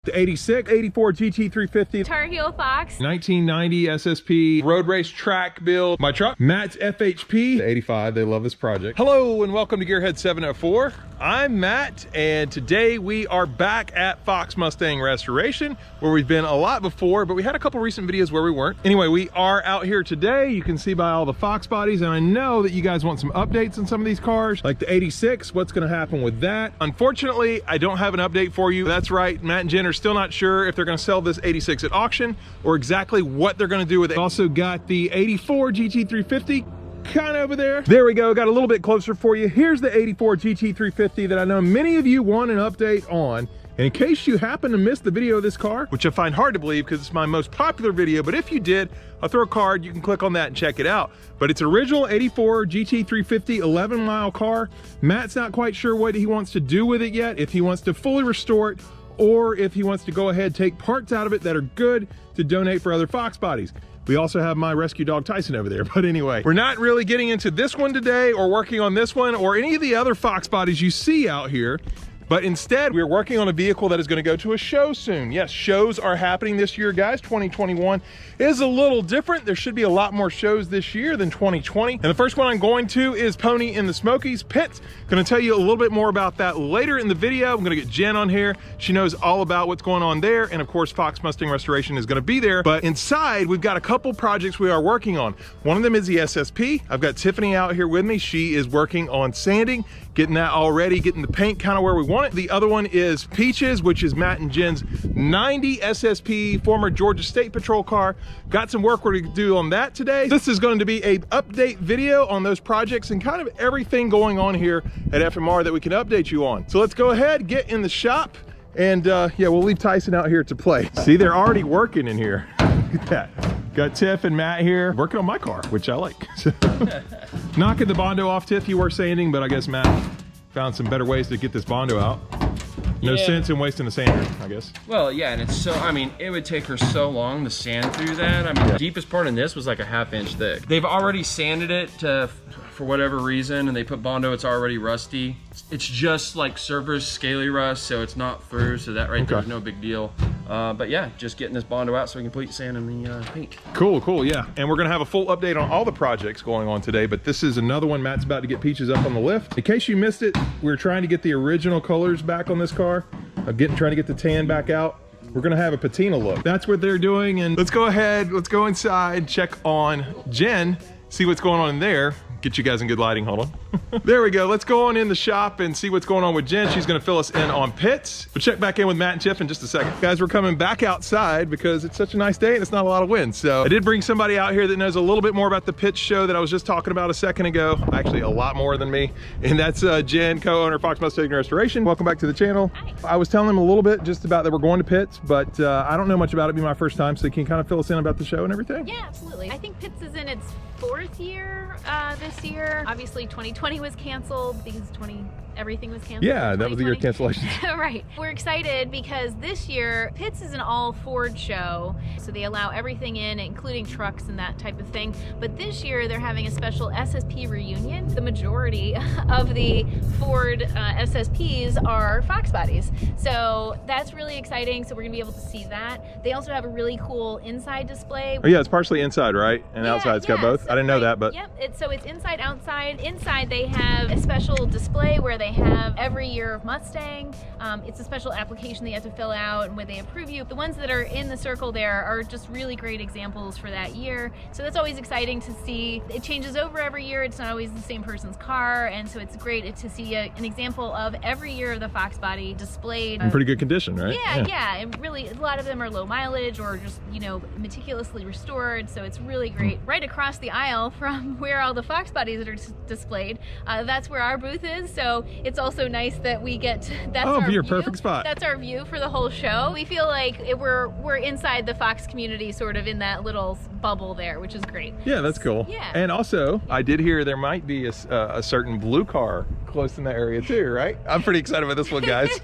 The 86, 84 GT350, Tar Heel Fox, 1990 SSP road race track build. My truck, Matt's FHP, the 85. They love this project. Hello and welcome to Gearhead 704. I'm Matt, and today we are back at Fox Mustang Restoration, where we've been a lot before, but we had a couple recent videos where we weren't. Anyway, we are out here today. You can see by all the Fox bodies, and I know that you guys want some updates on some of these cars, like the 86. What's going to happen with that? Unfortunately, I don't have an update for you. That's right, Matt and Jen are still not sure if they're going to sell this 86 at auction or exactly what they're going to do with it. Also got the 84 GT350 kind of over there. There we go, got a little bit closer for you. Here's the 84 GT350 that I know many of you want an update on. And in case you happen to miss the video of this car, which I find hard to believe because it's my most popular video, but if you did, I'll throw a card, you can click on that and check it out. But it's original 84 GT350 11-mile car. Matt's not quite sure what he wants to do with it yet, if he wants to fully restore it or if he wants to go ahead, take parts out of it that are good to donate for other Fox bodies. We also have my rescue dog Tyson over there. But anyway, we're not really getting into this one today or working on this one or any of the other Fox bodies you see out here. But instead, we're working on a vehicle that is going to go to a show soon. Yes, shows are happening this year, guys. 2021 is a little different. There should be a lot more shows this year than 2020. And the first one I'm going to is Pony in the Smokies Pits. Going to tell you a little bit more about that later in the video. I'm going to get Jen on here. She knows all about what's going on there. And of course, Fox Mustang Restoration is going to be there. But inside, we've got a couple projects we are working on. One of them is the SSP. I've got Tiffany out here with me. She is working on sanding, getting that all ready, getting the paint kind of where we want it. The other one is Peaches, which is Matt and Jen's 90 SSP, former Georgia State Patrol car. Got some work we're going to do on that today. This is going to be a update video on those projects and kind of everything going on here at FMR that we can update you on. So let's go ahead, get in the shop, and yeah, we'll leave Tyson out here to play. See, they're already working in here. Look at that. Got Tiff and Matt here working on my car, which I like. Knocking the Bondo off. Tiff, you were sanding, but I guess Matt found some better ways to get this Bondo out. No sense in wasting the sander, I guess. Well, yeah, and it's so, I mean, it would take her so long to sand through that. I mean, the deepest part in this was like a ½ inch thick. They've already sanded it for whatever reason, and they put Bondo, it's already rusty. It's just like surface scaly rust, so it's not through, so that right there is no big deal. But yeah, just getting this Bondo out so we can complete sanding the paint. Cool, cool, yeah. And we're gonna have a full update on all the projects going on today, but this is another one. Matt's about to get Peaches up on the lift. In case you missed it, we're trying to get the original colors back on this car. Trying to get the tan back out. We're gonna have a patina look. That's what they're doing, and let's go ahead, let's go inside, check on Jen, see what's going on in there. Get you guys in good lighting, hold on. There we go, let's go on in the shop and see what's going on with Jen. She's gonna fill us in on pits. We'll check back in with Matt and Tiff in just a second. Guys, we're coming back outside because it's such a nice day and it's not a lot of wind. So I did bring somebody out here that knows a little bit more about the pit show that I was just talking about a second ago. Actually, a lot more than me. And that's Jen, co-owner of Fox Mustang Restoration. Welcome back to the channel. Hi. I was telling them a little bit just about that we're going to pits, but I don't know much about it. It'll be my first time, so can you kind of fill us in about the show and everything? Yeah, absolutely. I think Pits is in its 4th year this year. Obviously 2020 was canceled because everything was canceled. Yeah, that was the year of cancellations. Right. We're excited because this year Pits is an all Ford show, so they allow everything in, including trucks and that type of thing. But this year they're having a special SSP reunion. The majority of the Ford SSPs are Fox bodies, so that's really exciting. So we're gonna be able to see that. They also have a really cool inside display. Oh yeah, it's partially inside, right? And outside it's got both. So I didn't know that, but yep. So it's inside, outside. Inside they have a special display where they have every year of Mustang. It's a special application that you have to fill out, and when they approve you, the ones that are in the circle there are just really great examples for that year. So that's always exciting to see. It changes over every year. It's not always the same person's car, and so it's great to see an example of every year of the Fox body displayed. In pretty good condition, right? Yeah. And really, a lot of them are low mileage or just, you know, meticulously restored. So it's really great. Right across the aisle from where all the Fox bodies are displayed, that's where our booth is. So it's also nice that we get that's our view. Perfect spot. That's our view for the whole show. We feel like we're inside the Fox community, sort of in that little bubble there, which is great. Yeah, that's cool. Yeah. And also, I did hear there might be a certain blue car close in that area too, right? I'm pretty excited about this one, guys.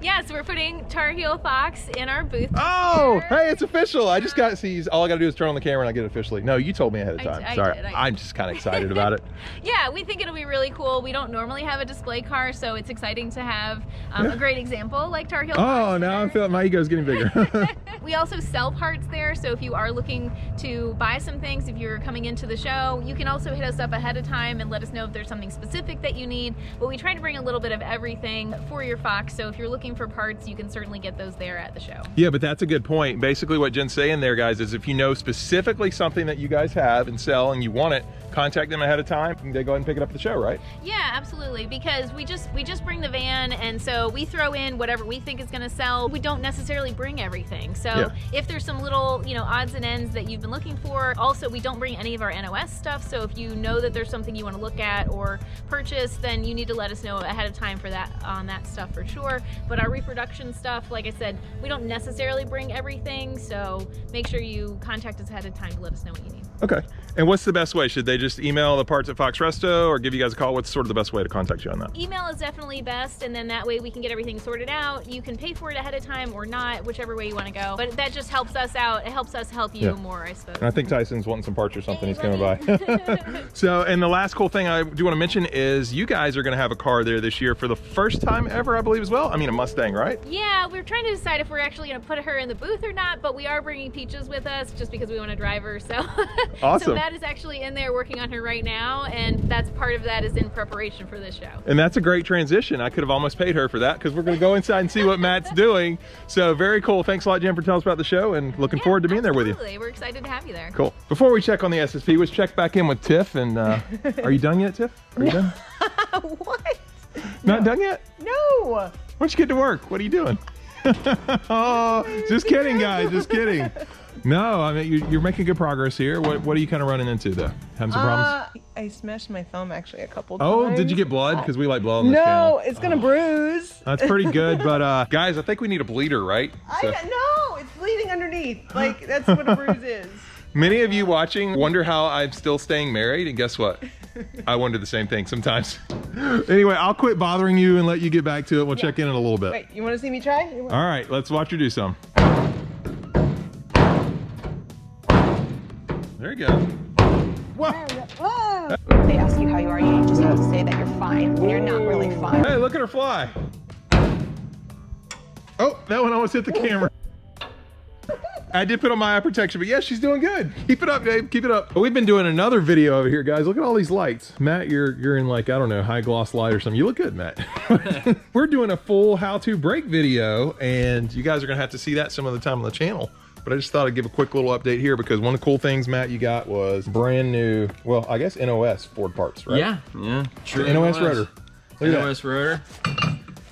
Yeah, so we're putting Tar Heel Fox in our booth. Oh, hey, it's official. I just got to see, all I got to do is turn on the camera and I get it officially. No, you told me ahead of time. Sorry, I'm just kind of excited about it. Yeah, we think it'll be really cool. We don't normally have a display car, so it's exciting to have a great example like Tar Heel Fox. Oh, now I'm feeling my ego's getting bigger. We also sell parts there, so if you are looking to buy some things, if you're coming into the show, you can also hit us up ahead of time and let us know if there's something specific that you need. But we try to bring a little bit of everything for your Fox, so if you're looking for parts, you can certainly get those there at the show. Yeah, but that's a good point. Basically what Jen's saying there, guys, is if you know specifically something that you guys have and sell and you want it, contact them ahead of time and they go ahead and pick it up at the show, right? Yeah, absolutely, because we just bring the van, and so we throw in whatever we think is going to sell. We don't necessarily bring everything, so if there's some little, you know, odds and ends that you've been looking for. Also, we don't bring any of our NOS stuff, so if you know that there's something you want to look at or purchase, then you need to let us know ahead of time for that, on that stuff for sure. But our reproduction stuff, like I said, we don't necessarily bring everything, so make sure you contact us ahead of time to let us know what you need. Okay. And what's the best way? Should they just email the parts at Fox Resto or give you guys a call? What's sort of the best way to contact you on that? Email is definitely best, and then that way we can get everything sorted out. You can pay for it ahead of time or not, whichever way you want to go. But that just helps us out. It helps us help you more, I suppose. And I think Tyson's wanting some parts or something he's coming by. So, and the last cool thing I do want to mention is you guys are going to have a car there this year for the first time ever, I believe, as well. I mean, a Mustang, right? Yeah, we're trying to decide if we're actually going to put her in the booth or not, but we are bringing Peaches with us just because we want to drive her. So, awesome. So Matt is actually in there working on her right now, and that's part of that is in preparation for this show. And that's a great transition. I could have almost paid her for that because we're going to go inside and see what Matt's doing. So very cool. Thanks a lot, Jen, for telling us about the show, and looking forward to being there with you. We're excited to have you there. Cool. Before we check on the SSP, let's check back in with Tiff. And are you done yet, Tiff? Are you done? What? Not done yet? No. Why don't you get to work? What are you doing? Oh, just kidding, guys. Just kidding. No, I mean, you're making good progress here. What are you kind of running into, though? Having some problems? I smashed my thumb actually a couple times. Oh, did you get blood? Because we like blood on this channel. No, it's gonna bruise. That's pretty good, but guys, I think we need a bleeder, right? No, it's bleeding underneath. Like, that's what a bruise is. Many of you watching wonder how I'm still staying married, and guess what? I wonder the same thing sometimes. Anyway, I'll quit bothering you and let you get back to it. We'll check in a little bit. Wait, you want to see me try? All right, let's watch you do some. There you go. Whoa. Whoa. They ask you how you are, you just have to say that you're fine when you're not really fine. Hey, look at her fly. Oh, that one almost hit the camera. I did put on my eye protection, but yeah, she's doing good. Keep it up, Dave. Keep it up. But we've been doing another video over here, guys. Look at all these lights. Matt, you're in, like, I don't know, high gloss light or something. You look good, Matt. We're doing a full how-to brake video, and you guys are gonna have to see that some of the time on the channel. But I just thought I'd give a quick little update here because one of the cool things, Matt, you got was brand new, well, I guess NOS Ford parts, right? Yeah. True. NOS rotor. Look at NOS rotor.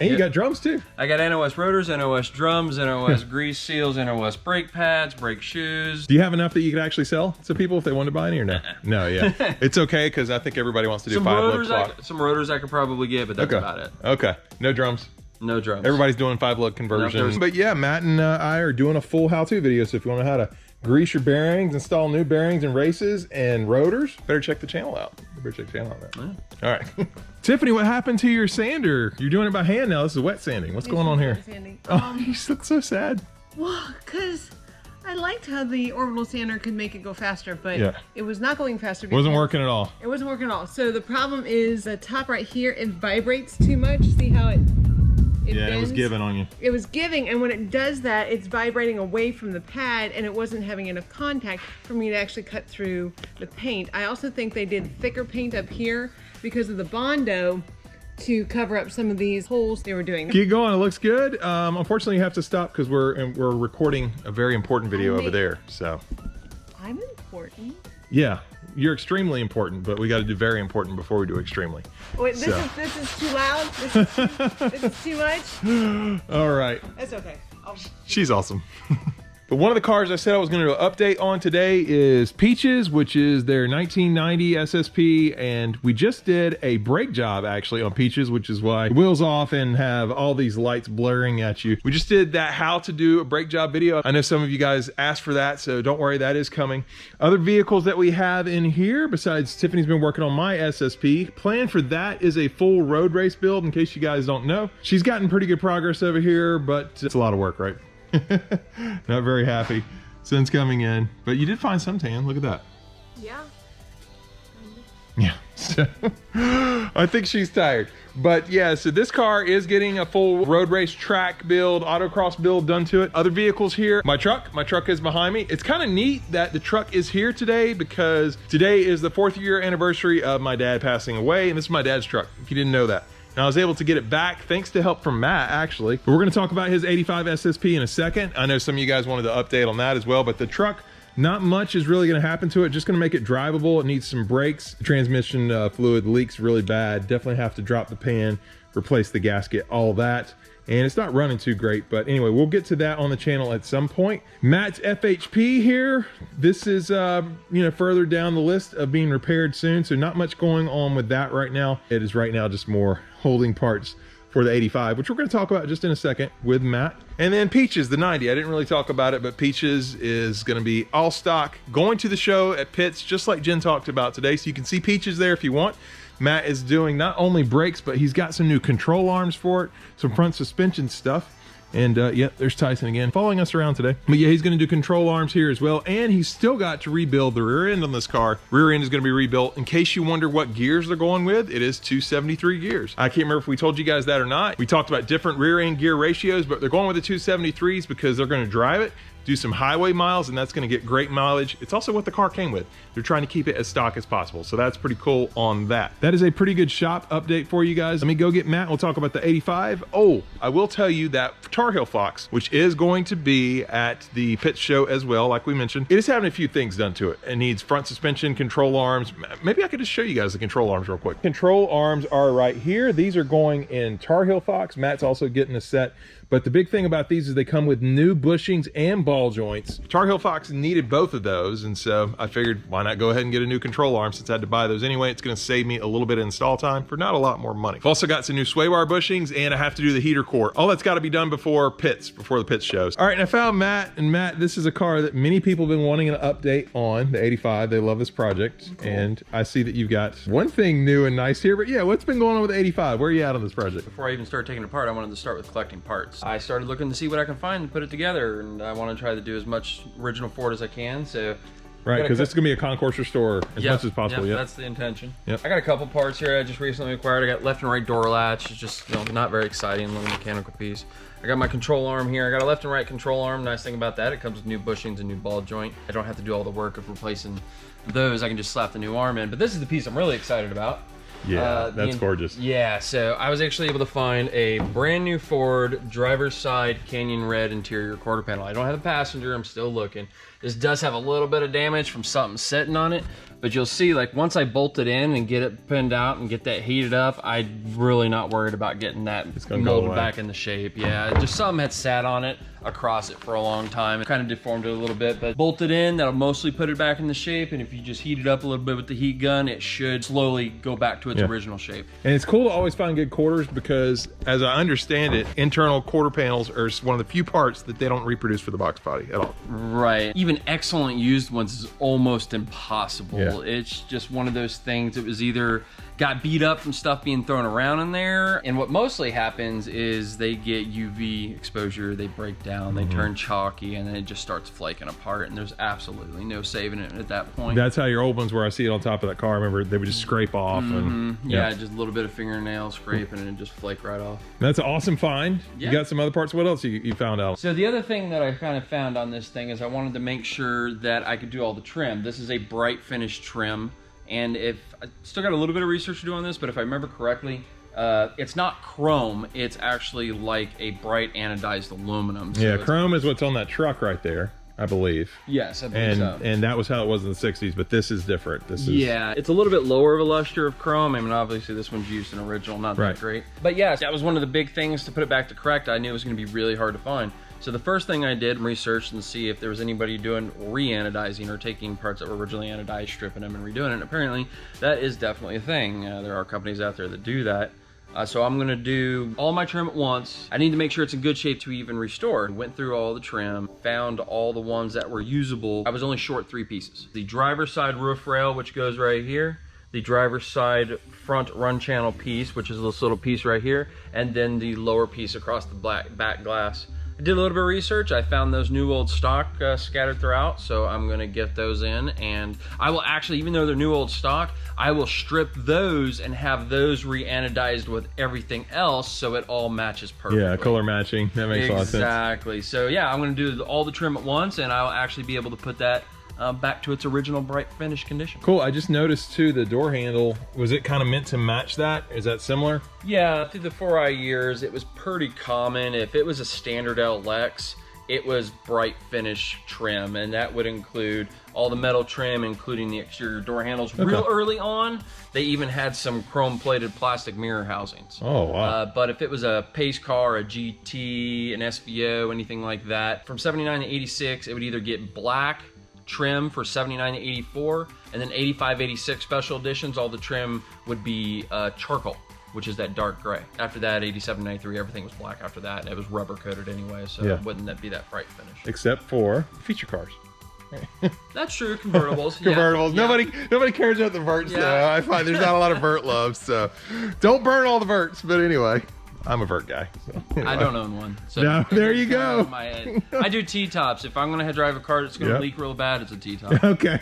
And you got drums too. I got NOS rotors, NOS drums, NOS grease seals, NOS brake pads, brake shoes. Do you have enough that you could actually sell to people if they wanted to buy any or no? No, yeah. It's okay because I think everybody wants to do Some rotors I could probably get, but that's about it. Okay. No drums. No drums. Everybody's doing 5-lug conversions. But yeah, Matt and I are doing a full how-to video. So if you want to know how to grease your bearings, install new bearings and races and rotors, better check the channel out. All right. Tiffany, what happened to your sander? You're doing it by hand now. This is wet sanding. What's going on here? Oh, you look so sad. Well, because I liked how the orbital sander could make it go faster, but it was not going faster. It wasn't working at all. It wasn't working at all. So the problem is the top right here, it vibrates too much. See how it bends? It was giving on you. It was giving, and when it does that, it's vibrating away from the pad, and it wasn't having enough contact for me to actually cut through the paint. I also think they did thicker paint up here because of the Bondo to cover up some of these holes they were doing. Keep going, it looks good. Unfortunately, you have to stop because we're recording a very important video over there. So I'm important. Yeah, you're extremely important, but we got to do very important before we do extremely. Wait, this is too loud. This is too much. All right. That's okay. She's awesome. But one of the cars I said I was going to do an update on today is Peaches, which is their 1990 SSP, and we just did a brake job actually on Peaches, which is why the wheels off and have all these lights blaring at you. We just did that how to do a brake job video. I know some of you guys asked for that, so don't worry, that is coming. Other vehicles that we have in here, besides Tiffany's been working on my SSP, plan for that is a full road race build, in case you guys don't know. She's gotten pretty good progress over here, but it's a lot of work, right? Not very happy. Sun's coming in, but you did find some tan. Look at that. Yeah. Yeah, so I think she's tired. But yeah, so this car is getting a full road race track build, autocross build done to it. Other vehicles here. My truck is behind me. It's kind of neat that the truck is here today because today is the 4th year anniversary of my dad passing away, and this is my dad's truck, if you didn't know that. And I was able to get it back thanks to help from Matt, actually. But we're gonna talk about his 85 SSP in a second. I know some of you guys wanted to update on that as well, but the truck, not much is really gonna happen to it. Just gonna make it drivable. It needs some brakes. The transmission fluid leaks really bad. Definitely have to drop the pan, replace the gasket, all that. And it's not running too great, but anyway, we'll get to that on the channel at some point. Matt's FHP here. This is, further down the list of being repaired soon, so not much going on with that right now. It is right now just more holding parts for the 85, which we're gonna talk about just in a second with Matt. And then Peaches, the 90. I didn't really talk about it, but Peaches is gonna be all stock, going to the show at Pitts, just like Jen talked about today, so you can see Peaches there if you want. Matt is doing not only brakes, but he's got some new control arms for it, some front suspension stuff. And yeah, there's Tyson again, following us around today. But yeah, he's gonna do control arms here as well. And he's still got to rebuild the rear end on this car. Rear end is gonna be rebuilt. In case you wonder what gears they're going with, it is 273 gears. I can't remember if we told you guys that or not. We talked about different rear end gear ratios, but they're going with the 273s because they're gonna drive it, do some highway miles, and that's gonna get great mileage. It's also what the car came with. They're trying to keep it as stock as possible. So that's pretty cool on that. That is a pretty good shop update for you guys. Let me go get Matt. We'll talk about the 85. Oh, I will tell you that Tar Heel Fox, which is going to be at the Pitts show as well, like we mentioned, it is having a few things done to it. It needs front suspension, control arms. Maybe I could just show you guys the control arms real quick. Control arms are right here. These are going in Tar Heel Fox. Matt's also getting a set. But the big thing about these is they come with new bushings and ball joints. Tar Heel Fox needed both of those, and so I figured why not go ahead and get a new control arm since I had to buy those anyway. It's gonna save me a little bit of install time for not a lot more money. I've also got some new sway bar bushings, and I have to do the heater core. All that's gotta be done before the Pitts shows. All right, and I found Matt, and Matt, this is a car that many people have been wanting an update on, the 85. They love this project. Cool. And I see that you've got one thing new and nice here, but yeah, what's been going on with the 85? Where are you at on this project? Before I even started taking it apart, I wanted to start with collecting parts. I started looking to see what I can find and put it together, and I want to try to do as much original Ford as I can. So right, because this is gonna be a concourse restore as much as possible. Yeah, that's the intention. Yep. I got a couple parts here I just recently acquired. I got left and right door latch. It's just not very exciting, little mechanical piece. I got my control arm here. I got a left and right control arm. Nice thing about that, it comes with new bushings and new ball joint. I don't have to do all the work of replacing those. I can just slap the new arm in. But this is the piece I'm really excited about. Yeah, that's gorgeous. Yeah, so I was actually able to find a brand new Ford driver's side Canyon Red interior quarter panel. I don't have the passenger, I'm still looking. This does have a little bit of damage from something sitting on it, but you'll see, like, once I bolt it in and get it pinned out and get that heated up, I'm really not worried about getting that molded back into shape. Yeah, just something had sat on it, across it for a long time. It kind of deformed it a little bit, but bolted in, that'll mostly put it back into shape, and if you just heat it up a little bit with the heat gun, it should slowly go back to its original shape. And it's cool to always find good quarters because, as I understand it, internal quarter panels are one of the few parts that they don't reproduce for the box body at all. Right. Even excellent used ones is almost impossible. Yeah. It's just one of those things that was either got beat up from stuff being thrown around in there, and what mostly happens is they get UV exposure, they break down, they turn chalky, and then it just starts flaking apart, and there's absolutely no saving it at that point. That's how your old ones, where I see it on top of that car, I remember they would just scrape off. And yeah, just a little bit of fingernail scraping and it just flake right off. That's an awesome find. You got some other parts. What else you found out? So the other thing that I kind of found on this thing is I wanted to make sure that I could do all the trim. This is a bright finish trim, and if I still got a little bit of research to do on this, but if I remember correctly, it's not chrome, it's actually like a bright anodized aluminum. So yeah, chrome is what's on that truck right there, I believe. Yes, I believe so. And that was how it was in the 60s, but this is different. This is... Yeah, it's a little bit lower of a luster of chrome. I mean, obviously this one's used in original, not that great. But yes, that was one of the big things to put it back to correct. I knew it was going to be really hard to find. So the first thing I did, researched and see if there was anybody doing re-anodizing or taking parts that were originally anodized, stripping them and redoing it. And apparently that is definitely a thing. There are companies out there that do that. So I'm gonna do all my trim at once. I need to make sure it's in good shape to even restore. Went through all the trim, found all the ones that were usable. I was only short 3 pieces. The driver's side roof rail, which goes right here, the driver's side front run channel piece, which is this little piece right here, and then the lower piece across the back glass. I did a little bit of research. I found those new old stock scattered throughout, so I'm gonna get those in, and I will actually, even though they're new old stock, I will strip those and have those re-anodized with everything else so it all matches perfectly. Yeah, color matching. That makes a lot of sense. Exactly. So yeah, I'm gonna do all the trim at once, and I'll actually be able to put that back to its original bright finish condition. Cool. I just noticed too, the door handle, was it kind of meant to match that? Is that similar? Yeah, through the 4i years, it was pretty common. If it was a standard LX, it was bright finish trim, and that would include all the metal trim, including the exterior door handles. Okay. Real early on, they even had some chrome-plated plastic mirror housings. Oh, wow. But if it was a pace car, a GT, an SVO, anything like that, from 79 to 86, it would either get black trim for 79 to 84, and then 85, 86 special editions, all the trim would be charcoal, which is that dark gray. After that, 87, 93, everything was black after that, and it was rubber coated anyway, so Yeah. wouldn't that be that bright finish? Except for feature cars. That's true, convertibles. Convertibles. Yeah. Nobody cares about the verts Yeah. though. I find there's not a lot of vert love, so don't burn all the verts. But anyway, I'm a vert guy. So anyway. I don't own one. So No, there you it's go. in my head. I do T-tops. If I'm gonna drive a car that's gonna Yep. leak real bad, it's a T-top. Okay.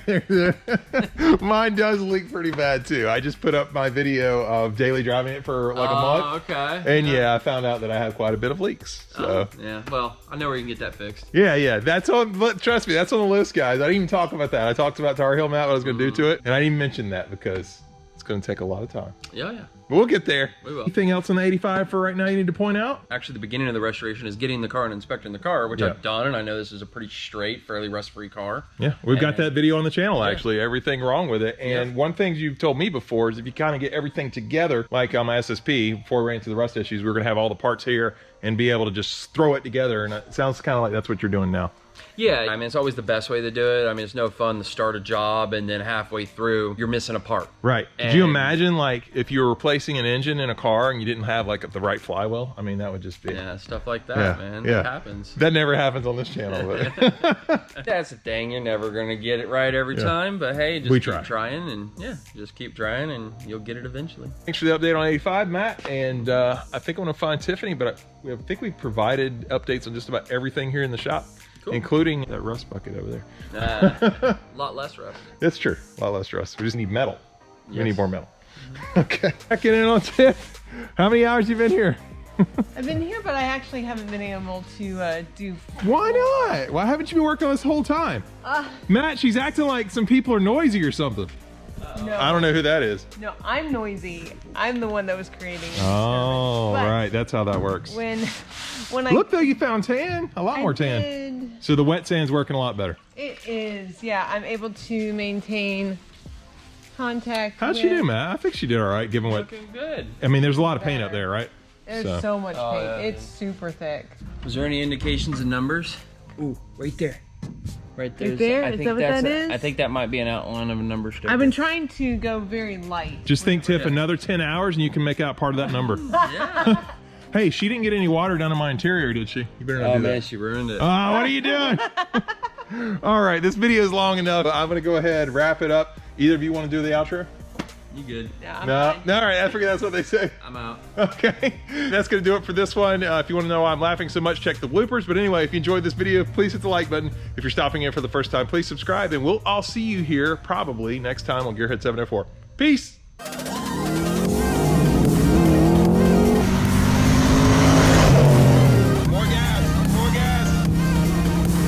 Mine does leak pretty bad too. I just put up my video of daily driving it for like a month. Okay. And yeah, I found out that I have quite a bit of leaks. So Yeah. Well, I know where you can get that fixed. yeah, that's on. Trust me, that's on the list, guys. I didn't even talk about that. I talked about Tar Heel Mat, what I was going to do to it, and I didn't even mention that because it's going to take a lot of time. Yeah. But we'll get there. We will. Anything else on the 85 for right now you need to point out? Actually, the beginning of the restoration is getting the car and inspecting the car, which Yeah. I've done, and I know this is a pretty straight, fairly rust-free car. Yeah, we've got And- that video on the channel, actually. Everything wrong with it. And Yeah. one thing you've told me before is if you kind of get everything together, like on my SSP, before we ran into the rust issues, we were going to have all the parts here and be able to just throw it together. And it sounds kind of like that's what you're doing now. Yeah, I mean, it's always the best way to do it. I mean, it's no fun to start a job and then halfway through, you're missing a part. Right. Could you And- imagine, like, if you were replacing an engine in a car and you didn't have, like, the right flywheel? I mean, that would just be... Yeah, stuff like that, Yeah, man. yeah. It happens. That never happens on this channel. But That's the thing. You're never going to get it right every Yeah. time, but hey, just We keep try. trying, and yeah, just keep trying, and you'll get it eventually. thanks for the update on 85, Matt. And I think I'm going to find Tiffany, but I think we provided updates on just about everything here in the shop, Cool. including that rust bucket over there. A lot less rough. That's true. A lot less rust. We just need metal. We Yes. need more metal. Okay. Checking in on Tiff. How many hours you been here? I've been here, but I actually haven't been able to do. Why not? Why haven't you been working on this whole time? Matt, she's acting like some people are noisy or something. No, I don't know who that is. no, I'm noisy. I'm the one that was creating it. Oh, But right. That's how that works. When I Look, though, you found tan. A lot more tan. did, So the wet sand's working a lot better. it is, yeah. I'm able to maintain contact. How'd she do, Matt? I think she did all right, given what... Looking good. I mean, there's a lot of paint up there, right? There's so much Oh, paint. yeah, It's super thick. Was there any indications of numbers? Ooh, right there. Right there. Right there? I Is think that what that's that is? I think that might be an outline of a number sticker. I've been trying to go very light. Just think, Tiff, Yeah. another 10 hours and you can make out part of that number. Yeah. Hey, she didn't get any water down in my interior, did she? You better not Oh do man, that. she ruined it. What are you doing? All right, this video is long enough. I'm going to go ahead, wrap it up. Either of you want to do the outro? You good? Yeah, I'm No. fine. No, all right, I forget that's what they say. I'm out. Okay, that's going to do it for this one. If you want to know why I'm laughing so much, check the bloopers. But anyway, if you enjoyed this video, please hit the like button. If you're stopping in for the first time, please subscribe. And I'll see you here probably next time on Gearhead 704. Peace. More gas, more gas.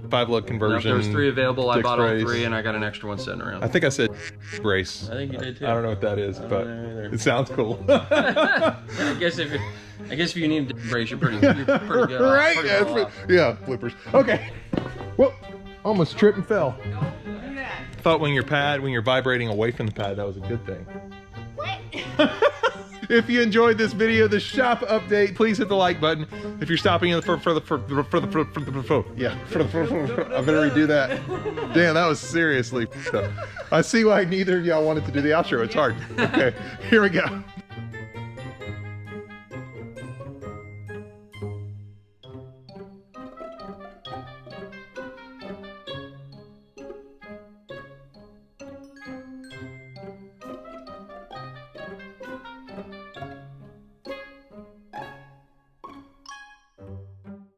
Five-lug No, conversion. there was 3 available. I Dick's bought all brace. 3, and I got an extra one sitting around. I think I said brace. I think you did too. I don't know what that is, but know either. it sounds cool. I guess if I guess if you need to brace, you're pretty good. Right? Pretty Yeah, well off. yeah, flippers. Okay. Whoa, almost tripped and fell. Thought when you're vibrating away from the pad, that was a good thing. What? If you enjoyed this video, the shop update, please hit the like button. If you're stopping in I better redo that. Damn, that was seriously. I see why neither of y'all wanted to do the outro. It's hard. Okay, here we go.